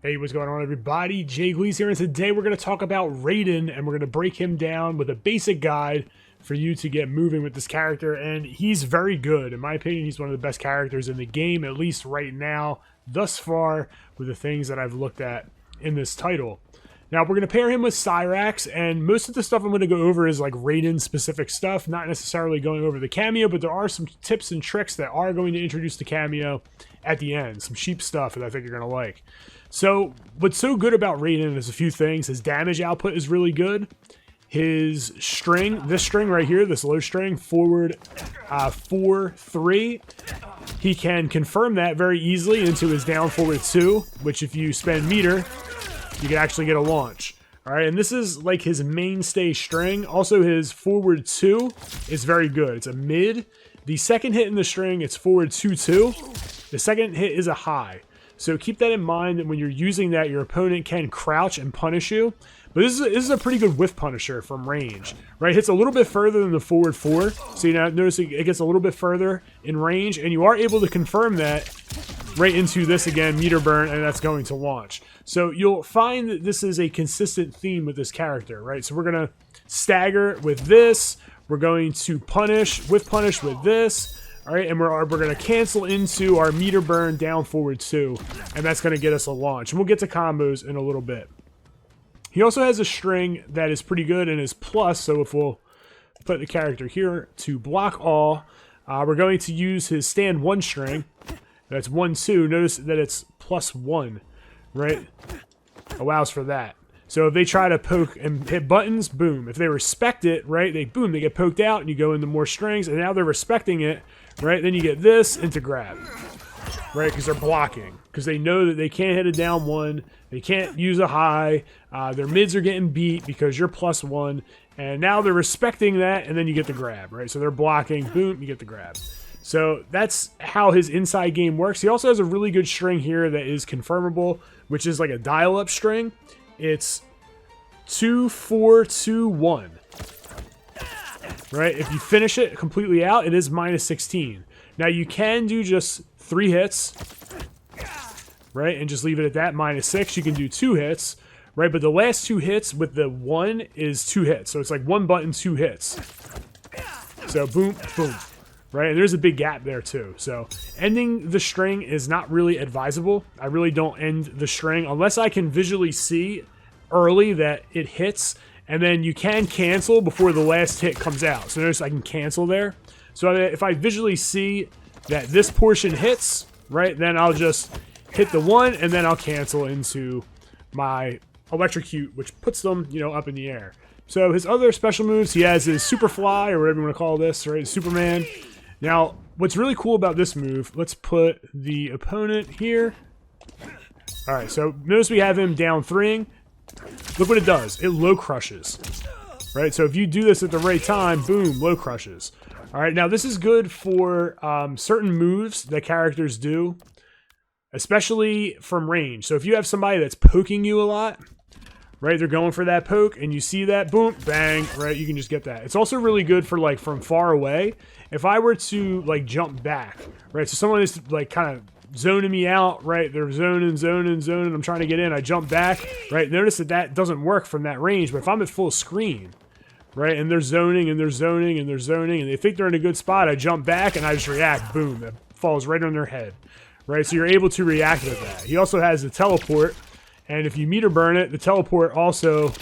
Hey, what's going on, everybody? Jay Gleez here, and today we're going to talk about Raiden, and we're going to break him down with a basic guide for you to get moving with this character, and he's very good. In my opinion, he's one of the best characters in the game, at least right now, thus far, with the things that I've looked at in this title. Now, we're going to pair him with Cyrax, and most of the stuff I'm going to go over is like Raiden-specific stuff, not necessarily going over the cameo, but there are some tips and tricks that are going to introduce the cameo at the end, some cheap stuff that I think you're going to like. So, what's so good about Raiden is a few things. His damage output is really good. His string, this string right here, this low string, forward 4-3, he can confirm that very easily into his down forward 2, which if you spend meter, you can actually get a launch. All right, and this is like his mainstay string. Also, his forward 2 is very good. It's a mid. The second hit in the string, it's forward 2-2. The second hit is a high. So keep that in mind that when you're using that, your opponent can crouch and punish you. But this is a pretty good whiff punisher from range, right? Hits a little bit further than the forward 4. So you notice it gets a little bit further in range, and you are able to confirm that right into this again, meter burn, and that's going to launch. So you'll find that this is a consistent theme with this character, right? So we're going to stagger with this. We're going to whiff punish with this. All right, and we're going to cancel into our meter burn down forward 2, and that's going to get us a launch. And we'll get to combos in a little bit. He also has a string that is pretty good and is plus, so if we'll put the character here to block all, we're going to use his stand 1 string. That's 1-2. Notice that it's +1, right? Allows for that. So if they try to poke and hit buttons, boom. If they respect it, right, they get poked out, and you go into more strings, and now they're respecting it, right? Then you get this into grab, right? Because they're blocking. Because they know that they can't hit a down 1. They can't use a high. Their mids are getting beat because you're +1. And now they're respecting that, and then you get the grab, right? So they're blocking, boom, you get the grab. So that's how his inside game works. He also has a really good string here that is confirmable, which is like a dial-up string. It's 2-4-2-1. Right? If you finish it completely out, it is -16. Now you can do just 3 hits, right? And just leave it at that, -6. You can do 2 hits, right? But the last 2 hits with the 1 is 2 hits. So it's like 1 button, 2 hits. So boom, boom. Right? And there's a big gap there too. So ending the string is not really advisable. I really don't end the string unless I can visually see early that it hits, and then you can cancel before the last hit comes out. So notice I can cancel there. So if I visually see that this portion hits, right, then I'll just hit the 1, and then I'll cancel into my electrocute, which puts them, up in the air. So his other special moves, he has his super fly, or whatever you want to call this, right, Superman. Now, what's really cool about this move, let's put the opponent here. All right, so notice we have him down 3ing. Look what it does. It low crushes, right? So if you do this at the right time, boom, low crushes. All right, now this is good for certain moves that characters do, especially from range. So if you have somebody that's poking you a lot, right, they're going for that poke, and you see that, boom, bang, right, you can just get that. It's also really good for, like, from far away. If I were to, like, jump back, right, so someone is, like, kind of zoning me out, right, they're zoning, I'm trying to get in, I jump back, right, notice that doesn't work from that range, but if I'm at full screen, right, and they're zoning, and they think they're in a good spot, I jump back, and I just react, boom, that falls right on their head, right, so you're able to react with that. He also has the teleport, and if you meter burn it, the teleport also,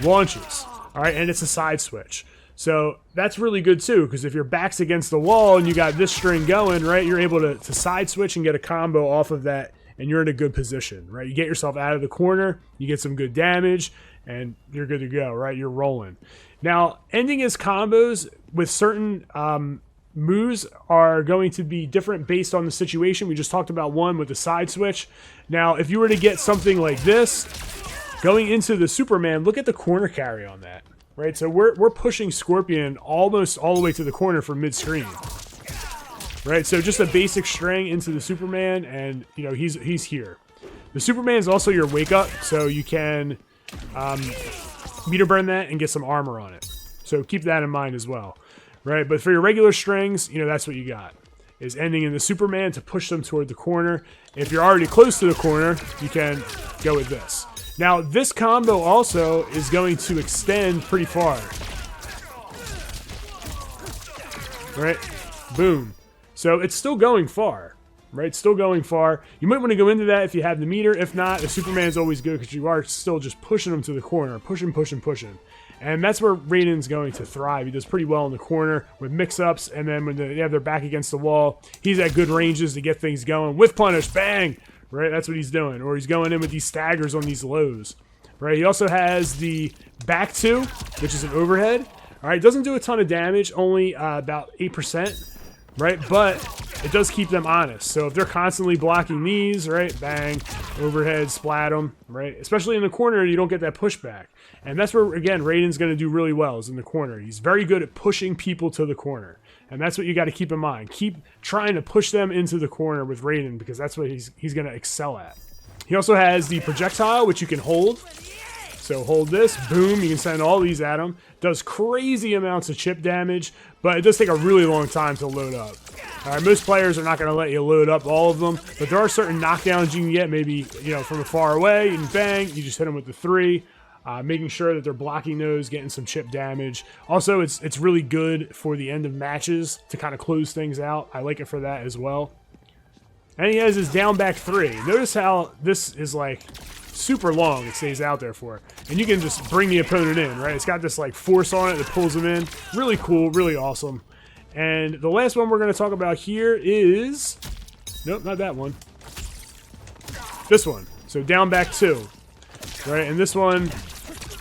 launches, all right, and it's a side switch. So that's really good too, because if your back's against the wall and you got this string going, right, you're able to side switch and get a combo off of that, and you're in a good position, right? You get yourself out of the corner, you get some good damage, and you're good to go, right? You're rolling. Now, ending his combos with certain moves are going to be different based on the situation. We just talked about one with the side switch. Now, if you were to get something like this, going into the Superman, look at the corner carry on that. Right, so we're pushing Scorpion almost all the way to the corner from mid-screen. Right, so just a basic string into the Superman, and he's here. The Superman is also your wake up, so you can meter burn that and get some armor on it. So keep that in mind as well. Right, but for your regular strings, that's what you got. is ending in the Superman to push them toward the corner. If you're already close to the corner, you can go with this. Now, this combo also is going to extend pretty far. Right? Boom. So it's still going far. Right? Still going far. You might want to go into that if you have the meter. If not, the Superman's always good because you are still just pushing them to the corner. Pushing, pushing, pushing. And that's where Raiden's going to thrive. He does pretty well in the corner with mix-ups, and then when they have their back against the wall, he's at good ranges to get things going. With punish, bang! Right, that's what he's doing. Or he's going in with these staggers on these lows. Right, he also has the back two, which is an overhead. All right, doesn't do a ton of damage, only about 8%. Right, but it does keep them honest. So if they're constantly blocking these, right, bang, overhead, splat them, right? Especially in the corner, you don't get that pushback. And that's where, again, Raiden's going to do really well, is in the corner. He's very good at pushing people to the corner. And that's what you got to keep in mind. Keep trying to push them into the corner with Raiden, because that's what he's going to excel at. He also has the projectile, which you can hold. So hold this, boom, you can send all these at him. Does crazy amounts of chip damage, but it does take a really long time to load up. All right, most players are not going to let you load up all of them, but there are certain knockdowns you can get, maybe, you know, from far away, and bang, you just hit them with the 3. Making sure that they're blocking those, getting some chip damage. Also, it's really good for the end of matches to kind of close things out. I like it for that as well. And he has his down back 3. Notice how this is like super long, it stays out there for. And you can just bring the opponent in, right? It's got this like force on it that pulls them in. Really cool, really awesome. And the last one we're going to talk about here is... Nope, not that one. This one. So down back 2. Right, and this one,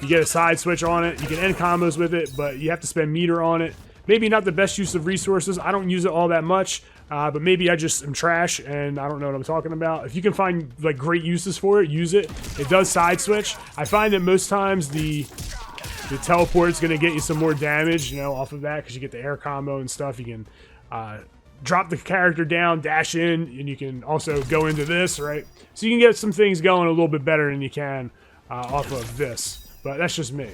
you get a side switch on it. You can end combos with it, but you have to spend meter on it. Maybe not the best use of resources. I don't use it all that much, but maybe I just am trash and I don't know what I'm talking about. If you can find like great uses for it, use it. It does side switch. I find that most times the teleport's going to get you some more damage, you know, off of that, because you get the air combo and stuff. You can drop the character down, dash in, and you can also go into this, right? So you can get some things going a little bit better than you can off of this, but that's just me.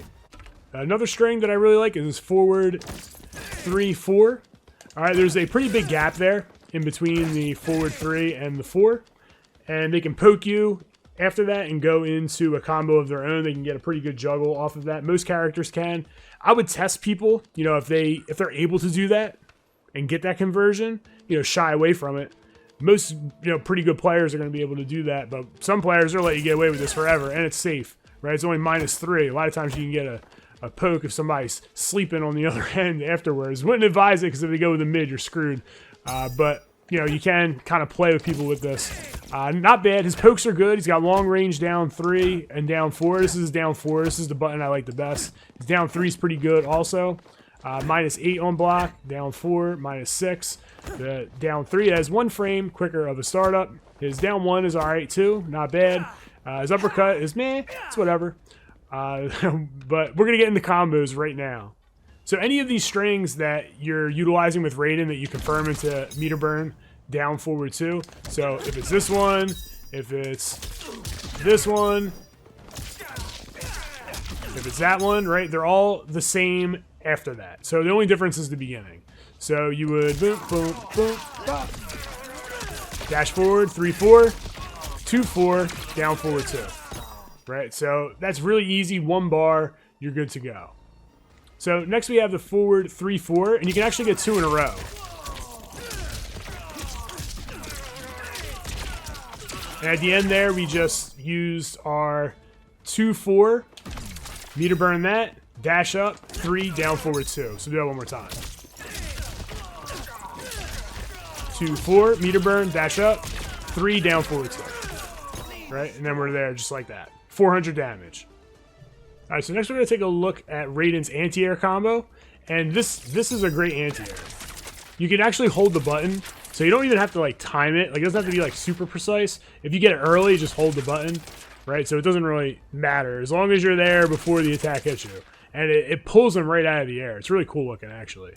Another string that I really like is forward 3, 4. All right, there's a pretty big gap there in between the forward 3 and the 4, and they can poke you after that and go into a combo of their own. They can get a pretty good juggle off of that. Most characters can. I would test people, you know, if they're able to do that and get that conversion, you know, shy away from it. Most, you know, pretty good players are going to be able to do that, but some players are let you get away with this forever, and it's safe, right? It's only -3. A lot of times you can get a poke if somebody's sleeping on the other end afterwards. Wouldn't advise it, because if they go with a mid, you're screwed. But, you know, you can kind of play with people with this. Not bad. His pokes are good. He's got long range down 3 and down 4. This is down 4. This is the button I like the best. His down 3 is pretty good also. -8 on block, down 4, -6. The down 3 has 1 frame quicker of a startup. His down 1 is alright too, not bad. His uppercut is meh, it's whatever. But we're going to get into combos right now. So any of these strings that you're utilizing with Raiden that you confirm into meter burn, down, forward 2. So if it's this one, if it's this one, if it's that one, right, they're all the same after that. So the only difference is the beginning. So you would boom, boom, boom, bop. Dash forward, 3, 4, 2, 4, down, forward 2. Right, so that's really easy. 1 bar, you're good to go. So next we have the forward 3, 4, and you can actually get 2 in a row. And at the end there, we just used our 2, 4, meter burn that, dash up, 3, down, forward 2. So do that one more time. 2, 4, meter burn, dash up, 3, down, forward 2. Right, and then we're there just like that. 400 damage. All right, so next we're going to take a look at Raiden's anti-air combo, and this is a great anti-air. You can actually hold the button, so you don't even have to like time it. Like, it doesn't have to be like super precise. If you get it early, just hold the button, right? So it doesn't really matter as long as you're there before the attack hits you, and it pulls them right out of the air. It's really cool looking, actually.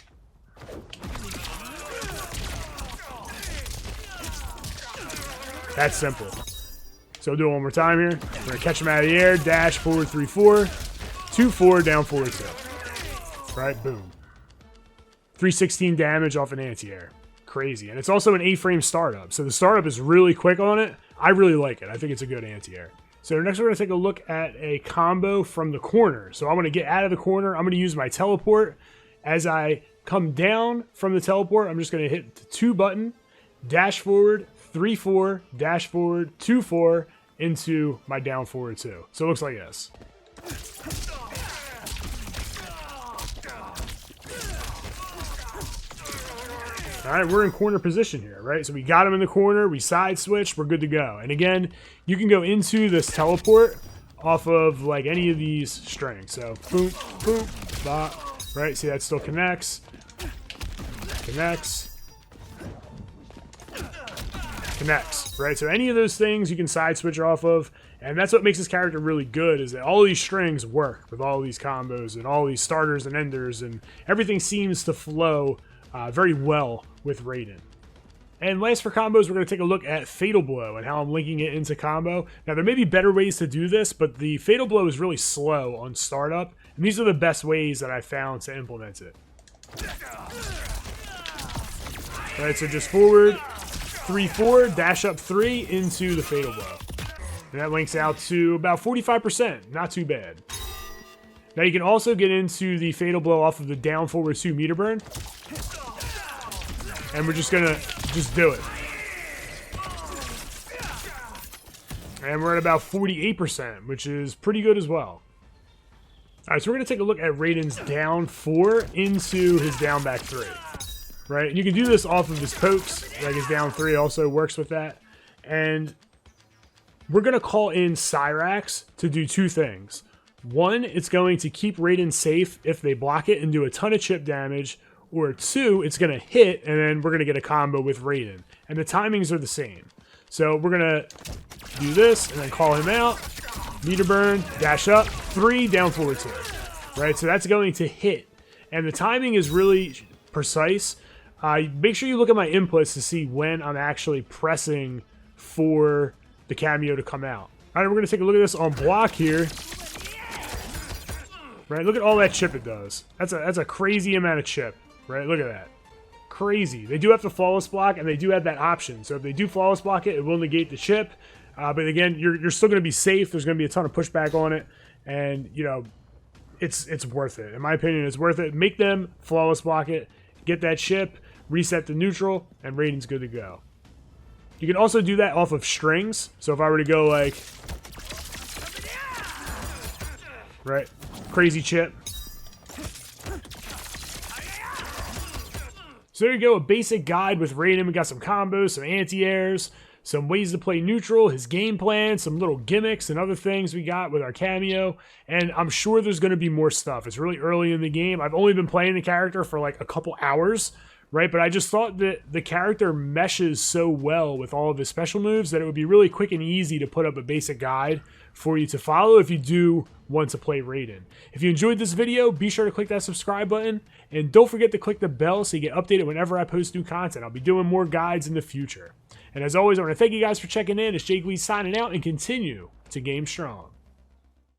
That's simple. So we'll do it one more time here. We're going to catch him out of the air. Dash, forward, 3, 4. 2, 4, down, forward 2. Right, boom. 316 damage off an anti-air. crazy. And it's also an A-frame startup, so the startup is really quick on it. I really like it. I think it's a good anti-air. So next we're going to take a look at a combo from the corner. So I'm going to get out of the corner. I'm going to use my teleport. As I come down from the teleport, I'm just going to hit the 2 button, dash forward, 3-4, dash forward, 2-4 into my down forward 2. So it looks like this. All right, we're in corner position here, right? So we got him in the corner, we side switch, we're good to go. And again, you can go into this teleport off of like any of these strings. So boom, boom, bop, right? See, that still connects, right? So any of those things you can side switch off of, and that's what makes this character really good, is that all these strings work with all these combos and all these starters and enders, and everything seems to flow very well with Raiden. And last for combos, we're going to take a look at Fatal Blow and how I'm linking it into combo. Now, there may be better ways to do this, but the Fatal Blow is really slow on startup, and these are the best ways that I found to implement it. All right, so just forward, 3-4, dash up 3 into the Fatal Blow. And that links out to about 45%, not too bad. Now you can also get into the Fatal Blow off of the down forward 2 meter burn. And we're just gonna do it. And we're at about 48%, which is pretty good as well. Alright, so we're gonna take a look at Raiden's down 4 into his down back 3. Right? And you can do this off of his pokes, like his down 3 also works with that. And we're gonna call in Cyrax to do 2 things. One, it's going to keep Raiden safe if they block it and do a ton of chip damage, or 2, it's going to hit, and then we're going to get a combo with Raiden. And the timings are the same. So we're going to do this, and then call him out, meter burn, dash up, 3, down forward 2. Right, so that's going to hit. And the timing is really precise. Make sure you look at my inputs to see when I'm actually pressing for the cameo to come out. All right, we're going to take a look at this on block here. Right, look at all that chip it does. That's a crazy amount of chip. Right, look at that. Crazy. They do have to flawless block, and they do have that option. So if they do flawless block it, it will negate the chip. But again, you're still going to be safe. There's going to be a ton of pushback on it. And, you know, it's worth it. In my opinion, it's worth it. Make them flawless block it. Get that chip. Reset the neutral. And Raiden's good to go. You can also do that off of strings. So if I were to go like... Right. Crazy chip. So there you go, a basic guide with Raiden. We got some combos, some anti-airs, some ways to play neutral, his game plan, some little gimmicks and other things we got with our cameo. And I'm sure there's going to be more stuff. It's really early in the game. I've only been playing the character for like a couple hours, right? But I just thought that the character meshes so well with all of his special moves that it would be really quick and easy to put up a basic guide for you to follow if you do want to play Raiden. If you enjoyed this video, be sure to click that subscribe button, and don't forget to click the bell so you get updated whenever I post new content. I'll be doing more guides in the future. And as always, I want to thank you guys for checking in. It's Gleez signing out, and continue to game strong.